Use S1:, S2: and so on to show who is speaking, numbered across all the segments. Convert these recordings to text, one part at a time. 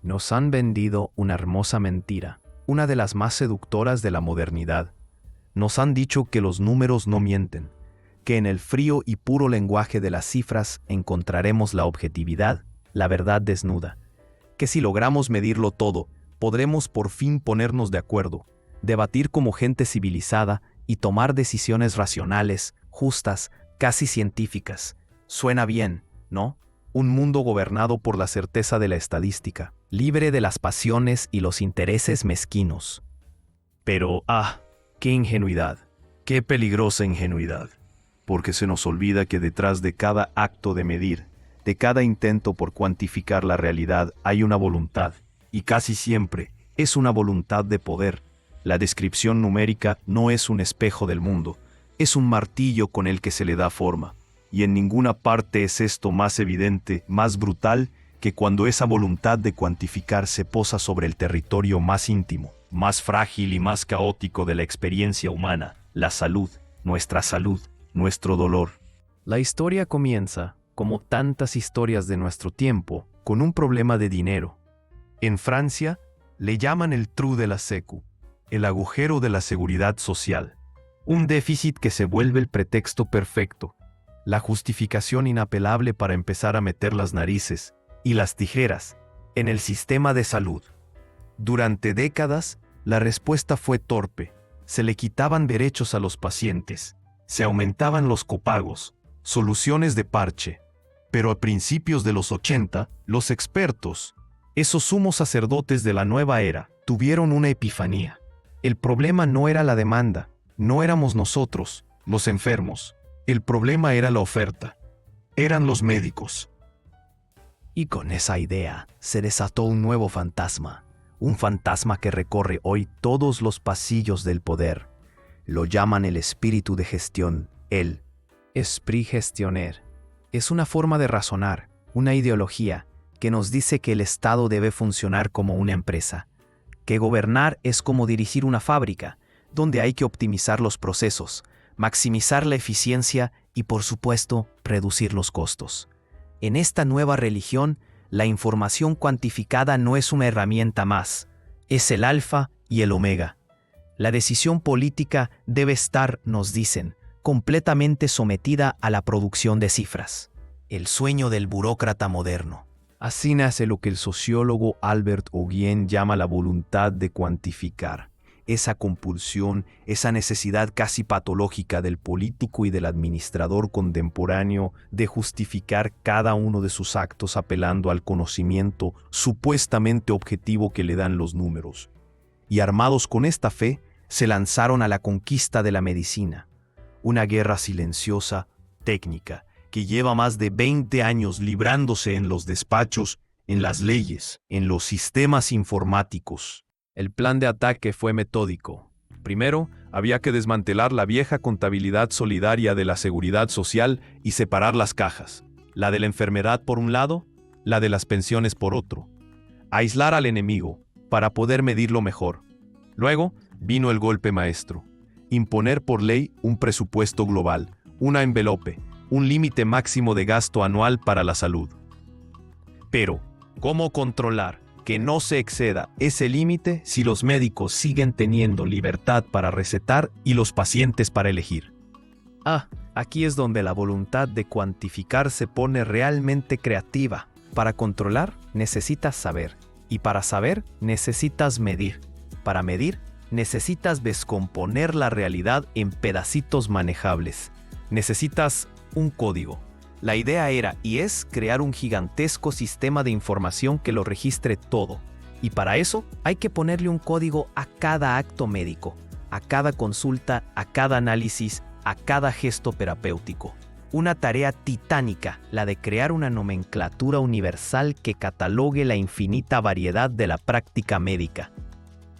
S1: Nos han vendido una hermosa mentira, una de las más seductoras de la modernidad. Nos han dicho que los números no mienten, que en el frío y puro lenguaje de las cifras encontraremos la objetividad, la verdad desnuda, que si logramos medirlo todo, podremos por fin ponernos de acuerdo, debatir como gente civilizada y tomar decisiones racionales, justas, casi científicas. Suena bien, ¿no? Un mundo gobernado por la certeza de la estadística, libre de las pasiones y los intereses mezquinos. Pero, qué ingenuidad, qué peligrosa ingenuidad, porque se nos olvida que detrás de cada acto de medir, de cada intento por cuantificar la realidad, hay una voluntad, y casi siempre es una voluntad de poder. La descripción numérica no es un espejo del mundo, es un martillo con el que se le da forma. Y en ninguna parte es esto más evidente, más brutal, que cuando esa voluntad de cuantificar se posa sobre el territorio más íntimo, más frágil y más caótico de la experiencia humana, la salud, nuestro dolor. La historia comienza, como tantas historias de nuestro tiempo, con un problema de dinero. En Francia, le llaman el trou de la sécu, el agujero de la seguridad social. Un déficit que se vuelve el pretexto perfecto, la justificación inapelable para empezar a meter las narices y las tijeras en el sistema de salud. Durante décadas, la respuesta fue torpe. Se le quitaban derechos a los pacientes, se aumentaban los copagos, soluciones de parche. Pero a principios de los 80, los expertos, esos sumos sacerdotes de la nueva era, tuvieron una epifanía. El problema no era la demanda, no éramos nosotros, los enfermos. El problema era la oferta. Eran los médicos. Y con esa idea se desató un nuevo fantasma. Un fantasma que recorre hoy todos los pasillos del poder. Lo llaman el espíritu de gestión, el esprit gestionnaire. Es una forma de razonar, una ideología, que nos dice que el Estado debe funcionar como una empresa. Que gobernar es como dirigir una fábrica, donde hay que optimizar los procesos, maximizar la eficiencia y, por supuesto, reducir los costos. En esta nueva religión, la información cuantificada no es una herramienta más, es el alfa y el omega. La decisión política debe estar, nos dicen, completamente sometida a la producción de cifras. El sueño del burócrata moderno. Así nace lo que el sociólogo Albert O'Guien llama la voluntad de cuantificar. Esa compulsión, esa necesidad casi patológica del político y del administrador contemporáneo de justificar cada uno de sus actos apelando al conocimiento supuestamente objetivo que le dan los números. Y armados con esta fe, se lanzaron a la conquista de la medicina. Una guerra silenciosa, técnica, que lleva más de 20 años librándose en los despachos, en las leyes, en los sistemas informáticos. El plan de ataque fue metódico. Primero, había que desmantelar la vieja contabilidad solidaria de la seguridad social y separar las cajas, la de la enfermedad por un lado, la de las pensiones por otro. Aislar al enemigo, para poder medirlo mejor. Luego, vino el golpe maestro. Imponer por ley un presupuesto global, una envelope, un límite máximo de gasto anual para la salud. Pero, ¿cómo controlar que no se exceda ese límite si los médicos siguen teniendo libertad para recetar y los pacientes para elegir? Aquí es donde la voluntad de cuantificar se pone realmente creativa. Para controlar, necesitas saber. Y para saber, necesitas medir. Para medir, necesitas descomponer la realidad en pedacitos manejables. Necesitas un código. La idea era y es crear un gigantesco sistema de información que lo registre todo. Y para eso hay que ponerle un código a cada acto médico, a cada consulta, a cada análisis, a cada gesto terapéutico. Una tarea titánica, la de crear una nomenclatura universal que catalogue la infinita variedad de la práctica médica.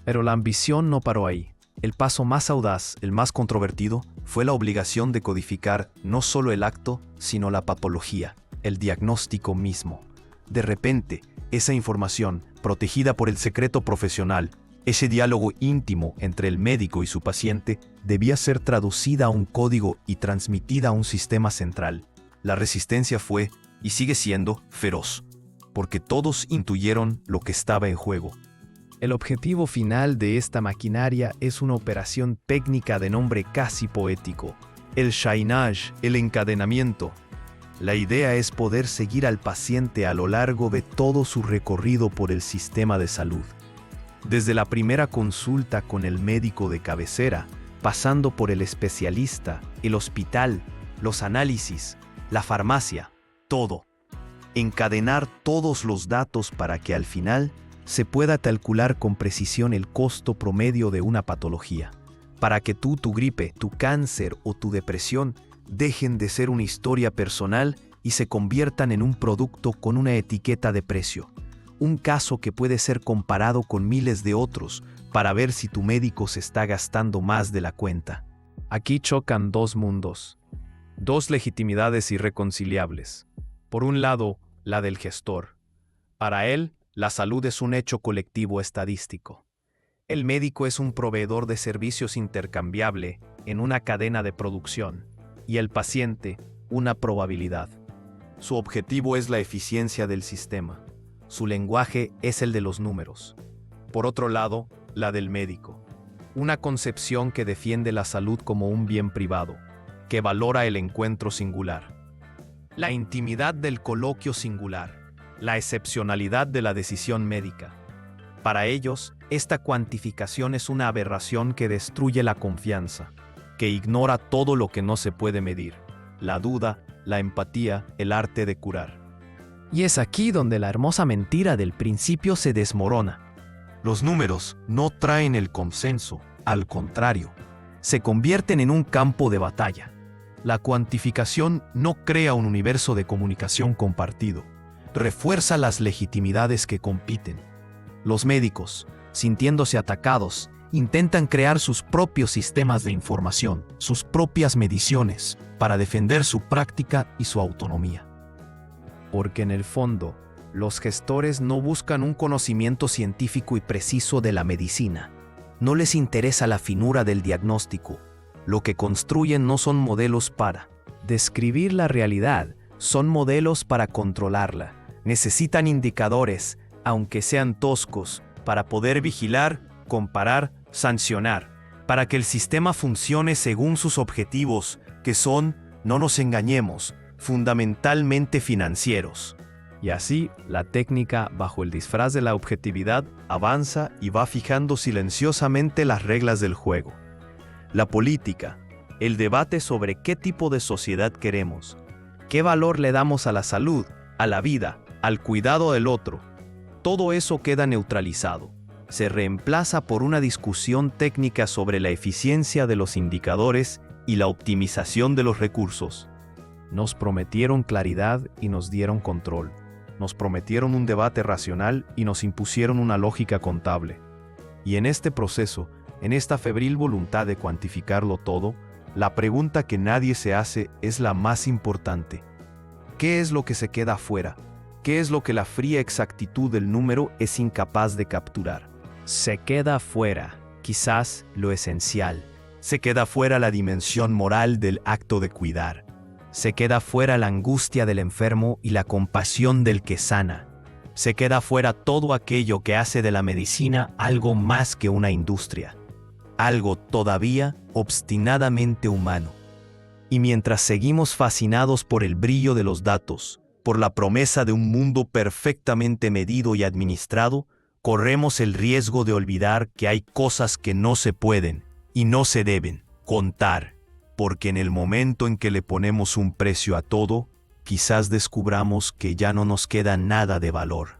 S1: Pero la ambición no paró ahí. El paso más audaz, el más controvertido, fue la obligación de codificar no solo el acto, sino la patología, el diagnóstico mismo. De repente, esa información, protegida por el secreto profesional, ese diálogo íntimo entre el médico y su paciente, debía ser traducida a un código y transmitida a un sistema central. La resistencia fue, y sigue siendo, feroz. porque todos intuyeron lo que estaba en juego.
S2: El objetivo final de esta maquinaria es una operación técnica de nombre casi poético:
S1: el chainage, el encadenamiento. La idea es poder seguir al paciente a lo largo de todo su recorrido por el sistema de salud. Desde la primera consulta con el médico de cabecera, pasando por el especialista, el hospital, los análisis, la farmacia, todo. Encadenar todos los datos para que al final se pueda calcular con precisión el costo promedio de una patología, para que tu gripe, tu cáncer o tu depresión dejen de ser una historia personal y se conviertan en un producto con una etiqueta de precio. Un caso que puede ser comparado con miles de otros para ver si tu médico se está gastando más de la cuenta.
S2: Aquí chocan dos mundos, dos legitimidades irreconciliables. Por un lado, la del gestor. Para él, la salud es un hecho colectivo estadístico. El médico es un proveedor de servicios intercambiable en una cadena de producción, y el paciente, una probabilidad.
S1: Su objetivo es la eficiencia del sistema. Su lenguaje es el de los números. Por otro lado, la del médico. Una concepción que defiende la salud como un bien privado, que valora el encuentro singular, la intimidad del coloquio singular, la excepcionalidad de la decisión médica. Para ellos, esta cuantificación es una aberración que destruye la confianza, que ignora todo lo que no se puede medir, la duda, la empatía, el arte de curar.
S2: Y es aquí donde la hermosa mentira del principio se desmorona.
S1: Los números no traen el consenso, al contrario, se convierten en un campo de batalla. La cuantificación no crea un universo de comunicación compartido, refuerza las legitimidades que compiten. Los médicos, sintiéndose atacados, intentan crear sus propios sistemas de información, sus propias mediciones, para defender su práctica y su autonomía.
S2: Porque en el fondo, los gestores no buscan un conocimiento científico y preciso de la medicina.
S1: No les interesa la finura del diagnóstico. Lo que construyen no son modelos para
S2: describir la realidad, son modelos para controlarla.
S1: Necesitan indicadores, aunque sean toscos, para poder vigilar, comparar, sancionar, para que el sistema funcione según sus objetivos, que son, no nos engañemos, fundamentalmente financieros.
S2: Y así, la técnica, bajo el disfraz de la objetividad,
S1: avanza y va fijando silenciosamente las reglas del juego. La política, el debate sobre qué tipo de sociedad queremos, qué valor le damos a la salud, a la vida, al cuidado del otro, todo eso queda neutralizado. Se reemplaza por una discusión técnica sobre la eficiencia de los indicadores y la optimización de los recursos.
S2: Nos prometieron claridad y nos dieron control. Nos prometieron un debate racional y nos impusieron una lógica contable. Y en este proceso, en esta febril voluntad de cuantificarlo todo, la pregunta que nadie se hace es la más importante. ¿Qué es lo que se queda afuera? ¿Qué es lo que la fría exactitud del número es incapaz de capturar? Se queda fuera, quizás, lo esencial.
S1: Se queda fuera la dimensión moral del acto de cuidar.
S2: Se queda fuera la angustia del enfermo y la compasión del que sana.
S1: Se queda fuera todo aquello que hace de la medicina algo más que una industria. Algo todavía obstinadamente humano. Y mientras seguimos fascinados por el brillo de los datos, por la promesa de un mundo perfectamente medido y administrado, corremos el riesgo de olvidar que hay cosas que no se pueden y no se deben contar, porque en el momento en que le ponemos un precio a todo, quizás descubramos que ya no nos queda nada de valor.